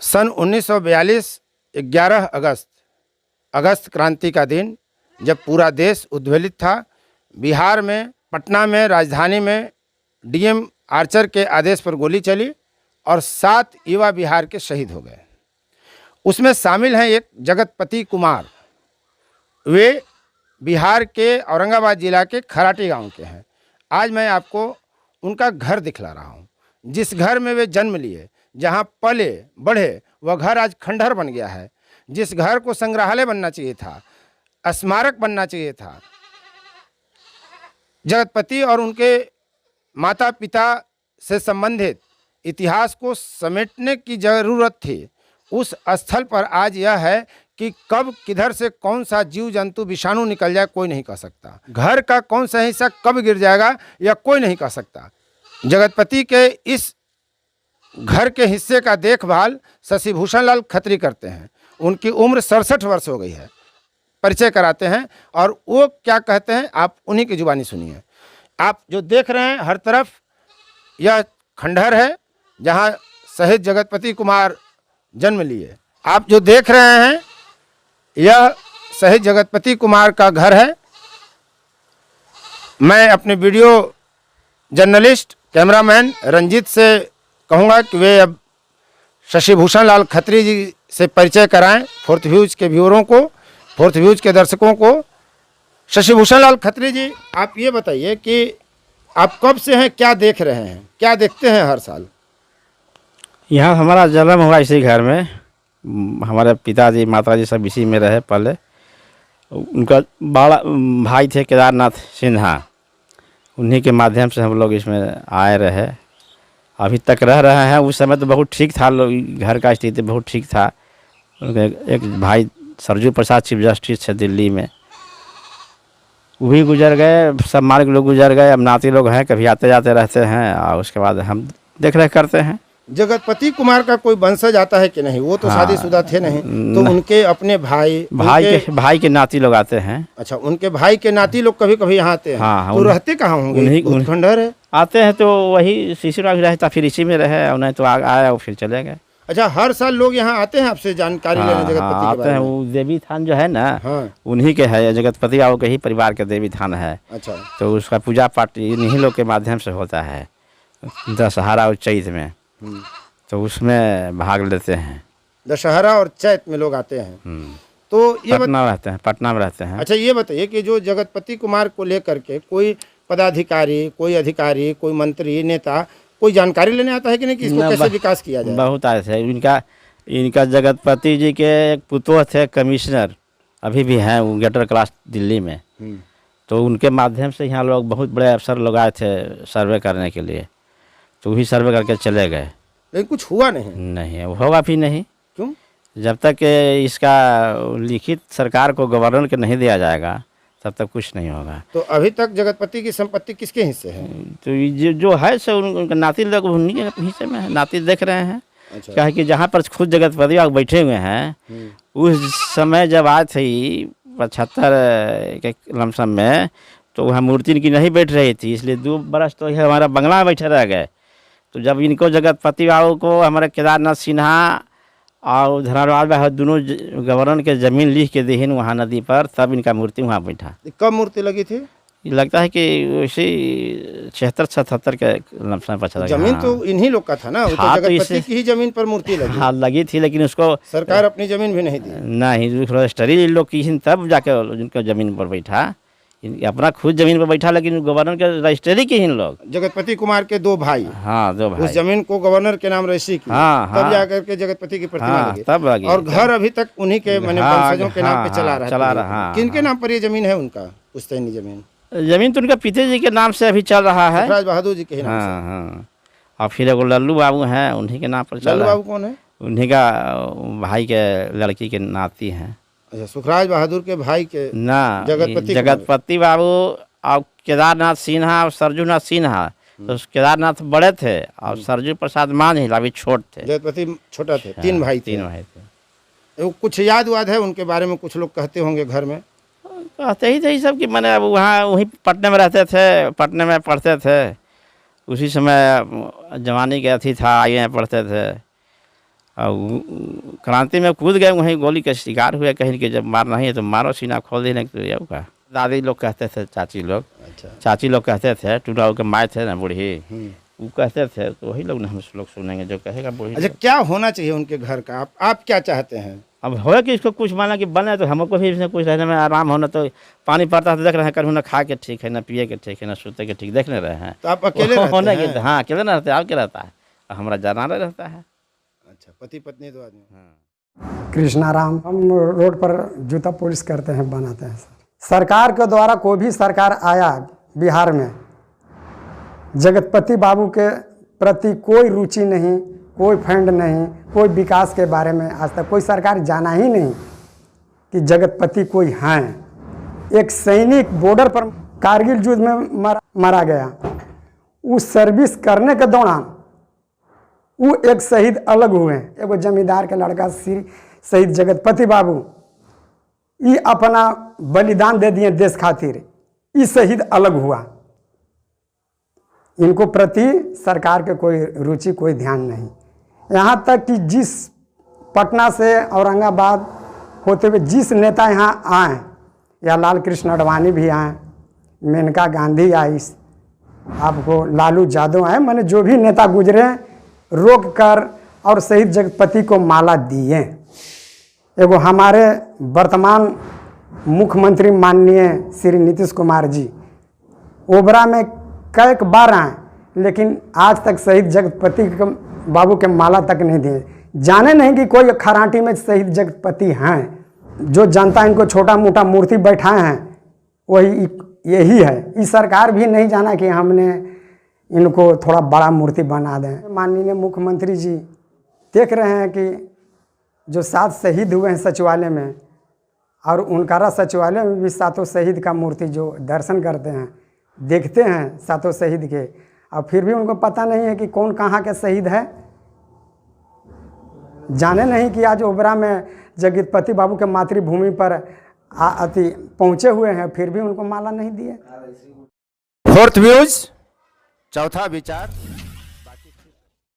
सन 1942 11 अगस्त क्रांति का दिन, जब पूरा देश उद्वेलित था। बिहार में पटना में राजधानी में डीएम आर्चर के आदेश पर गोली चली और 7 युवा बिहार के शहीद हो गए। उसमें शामिल हैं एक जगतपति कुमार। वे बिहार के औरंगाबाद जिला के खराटी गांव के हैं। आज मैं आपको उनका घर दिखला रहा हूं। जिस घर में वे जन्म लिए, जहां पले बढ़े, वह घर आज खंडहर बन गया है। जिस घर को संग्रहालय बनना चाहिए था, स्मारक बनना चाहिए था, जगतपति और उनके माता पिता से संबंधित इतिहास को समेटने की जरूरत थी। उस स्थल पर आज यह है कि कब किधर से कौन सा जीव जंतु विषाणु निकल जाए कोई नहीं कह सकता। घर का कौन सा हिस्सा कब गिर जाएगा यह कोई नहीं कह सकता। जगतपति के इस घर के हिस्से का देखभाल शशिभूषण लाल खत्री करते हैं। उनकी उम्र 67 वर्ष हो गई है। परिचय कराते हैं और वो क्या कहते हैं आप उन्हीं की जुबानी सुनिए। आप जो देख रहे हैं हर तरफ यह खंडहर है जहां शहीद जगतपति कुमार जन्म लिए। आप जो देख रहे हैं यह शहीद जगतपति कुमार का घर है। मैं अपने वीडियो जर्नलिस्ट कैमरामैन रंजीत से कहूँगा कि वे अब शशिभूषण लाल खत्री जी से परिचय कराएं, फोर्थ व्यूज के व्यूअरों को, फोर्थ व्यूज के दर्शकों को। शशिभूषण लाल खत्री जी, आप ये बताइए कि आप कब से हैं, क्या देख रहे हैं, क्या देखते हैं हर साल? यहाँ हमारा जन्म हुआ इसी घर में। हमारे पिताजी माताजी सब इसी में रहे पहले। उनका बड़ा भाई थे केदारनाथ सिन्हा, उन्हीं के माध्यम से हम लोग इसमें आए रहे, अभी तक रह रहे हैं। उस समय तो बहुत ठीक था, घर का स्थिति बहुत ठीक था। एक भाई सरजू प्रसाद चीफ जस्टिस थे दिल्ली में, वो भी गुजर गए, सब मार्ग लोग गुजर गए। अब नाती लोग हैं, कभी आते जाते रहते हैं और उसके बाद हम देख रेख करते हैं। जगतपति कुमार का कोई वंशज आता है कि नहीं? वो तो शादीशुदा थे नहीं, तो उनके अपने भाई के नाती लोग आते हैं। अच्छा, उनके भाई के नाती लोग कभी कभी यहाँ आते हैं। हाँ, तो रहते कहाँ होंगे? खंडहर है। आते हैं तो वही शिशिर रहता, फिर इसी में रहे, उन्हें तो आया और फिर चले गए। अच्छा, हर साल लोग यहाँ आते हैं आपसे जानकारी लेने जगतपति के बारे में? वो देवी थान जो है ना, उन्हीं के है, जगतपति बाबू के ही परिवार के देवी थान है। अच्छा, तो उसका पूजा पाठ इन्हीं लोग के माध्यम से होता है। दशहरा और चैत में तो उसमें भाग लेते हैं। दशहरा और चैत में लोग आते हैं। तो ये पटना में रहते हैं। अच्छा, ये बताइए कि जो जगतपति कुमार को लेकर के कोई पदाधिकारी, कोई अधिकारी, कोई मंत्री, नेता कोई जानकारी लेने आता है कि नहीं कि इसको कैसे विकास किया जाए? बहुत आए थे। इनका जगतपति जी के एक पुतोह थे कमिश्नर, अभी भी हैं, वो गेटर क्लास दिल्ली में। तो उनके माध्यम से यहाँ लोग बहुत बड़े अफसर लोग आए थे सर्वे करने के लिए, तो वही सर्वे करके चले गए। लेकिन कुछ हुआ नहीं होगा भी नहीं। क्यों? जब तक इसका लिखित सरकार को गवर्नर के नहीं दिया जाएगा तब तक कुछ नहीं होगा। तो अभी तक जगतपति की संपत्ति किसके हिस्से है? तो जो है सो उनका नाती लोग उन्हीं के हिस्से में है। नाती देख रहे हैं। अच्छा। क्या है कि जहाँ पर खुद जगतपति बाबू बैठे हुए हैं, उस समय जब आज थी 75 के लमसम में, तो वहाँ मूर्ति इनकी नहीं बैठ रही थी, इसलिए 2 बरस तो यह हमारा बंगला में बैठे रह गए। तो जब इनको जगतपति बाबू को हमारे केदारनाथ सिन्हा और धनराज बाबू दोनों गवर्नर के ज़मीन लिख के दी वहाँ नदी पर, तब इनका मूर्ति वहाँ बैठा। कब मूर्ति लगी थी? लगता है कि वैसे 76-77 के लमसम 75। जमीन तो इन्हीं लोग का था ना, वो तो जगतपति की ही जमीन पर मूर्ति लगी। हाँ, लगी थी, लेकिन उसको सरकार अपनी जमीन भी नहीं दी। नहीं, रजिस्ट्री लोग की तब जाके उनका जमीन पर बैठा। अपना खुद जमीन पर बैठा, लेकिन गवर्नर के रजिस्ट्री की लोग। जगतपति कुमार के 2 भाई। हाँ, 2 भाई। उस जमीन को गवर्नर के नाम रजिस्ट्री की। तब जाकर के जगतपति की प्रतिमा लगी। तब लगी। और घर अभी तक उन्हीं के वंशजों के नाम पे चला रहा है। किनके नाम पर ये जमीन है उनका? पुश्तैनी जमीन तो उनका पिताजी के नाम से अभी चल रहा है, सुखराज बहादुर जी के नाम से। हाँ। और फिर एगो लल्लू बाबू हैं, उन्हीं के नाम पर चल रहा है। लल्लू बाबू कौन है? उन्हीं का भाई के लड़की के नाती हैं। अच्छा, सुखराज बहादुर के भाई के ना जगतपति बाबू और केदारनाथ सिन्हा और सरजूनाथ सिन्हा। तो केदारनाथ बड़े थे और सरजू प्रसाद मान ही अभी छोट थे। जगतपति छोटा थे। 3 भाई थे। कुछ याद है उनके बारे में? कुछ लोग कहते होंगे घर में, कहते ही थे सब कि मैंने अब वहाँ वहीं पटने में रहते थे, पटने में पढ़ते थे। उसी समय जवानी के अथी था, आगे पढ़ते थे। और क्रांति में कूद गए, वहीं गोली का शिकार हुए। कहीं कि जब मारना ही है तो मारो, सीना खोल देने के लिए का। दादी लोग कहते थे, चाची लोग, चाची लोग कहते थे, टूटा के माए थे ना बूढ़ी, वो कहते थे, तो वही लोग हम लोग सुनेंगे जो कहेगा बूढ़ी। अच्छा, क्या होना चाहिए उनके घर का? आप क्या चाहते हैं? अब हो कि इसको कुछ माना कि बने तो हमको भी इसमें कुछ रहने में आराम होना। तो पानी पड़ता है तो देख रहे हैं, कहीं ना खा के ठीक है, ना पिए के ठीक है, ना सोते के ठीक, देख नहीं रहे हैं। तो आप अकेले रहते होने हैं? के हाँ, अकेले ना रहते, आप क्या रहता है, हमारा जाना रहता है। अच्छा, पति पत्नी दो आदमी। हाँ। कृष्णाराम, हम रोड पर जूता पॉलिश करते हैं, बनाते हैं सर। सरकार के द्वारा कोई भी सरकार आया बिहार में, जगतपति बाबू के प्रति कोई रुचि नहीं, कोई फंड नहीं, कोई विकास के बारे में आज तक कोई सरकार जाना ही नहीं कि जगतपति कोई हैं। एक सैनिक बॉर्डर पर कारगिल युद्ध में मारा गया, उस सर्विस करने के दौरान वो एक शहीद अलग हुए। एगो जमींदार के लड़का शहीद जगतपति बाबू, ये अपना बलिदान दे दिए देश खातिर, ये शहीद अलग हुआ। इनको प्रति सरकार के कोई रुचि, कोई ध्यान नहीं। यहाँ तक कि जिस पटना से औरंगाबाद होते हुए जिस नेता यहाँ आए, या लाल कृष्ण आडवाणी भी आए, मेनका गांधी आई, आपको लालू यादव आए, मैंने जो भी नेता गुजरे रोक कर और शहीद जगतपति को माला दिए। एगो हमारे वर्तमान मुख्यमंत्री माननीय श्री नीतीश कुमार जी ओबरा में कई बार आए, लेकिन आज तक शहीद जगतपति बाबू के माला तक नहीं दिए। जाने नहीं कि कोई खरांटी में शहीद जगतपति हैं। जो जनता इनको छोटा मोटा मूर्ति बैठाए हैं वही यही है। इस सरकार भी नहीं जाना कि हमने इनको थोड़ा बड़ा मूर्ति बना दें। माननीय मुख्यमंत्री जी देख रहे हैं कि जो 7 शहीद हुए हैं सचिवालय में, और उनकारा सचिवालय में भी 7 शहीद का मूर्ति जो दर्शन करते हैं, देखते हैं 7 शहीद के, और फिर भी उनको पता नहीं है कि कौन कहाँ के शहीद है। जाने नहीं कि आज ओबरा में जगतपति बाबू के मातृभूमि पर पहुँचे हुए हैं, फिर भी उनको माला नहीं दिए। फोर्थ व्यूज, चौथा विचार।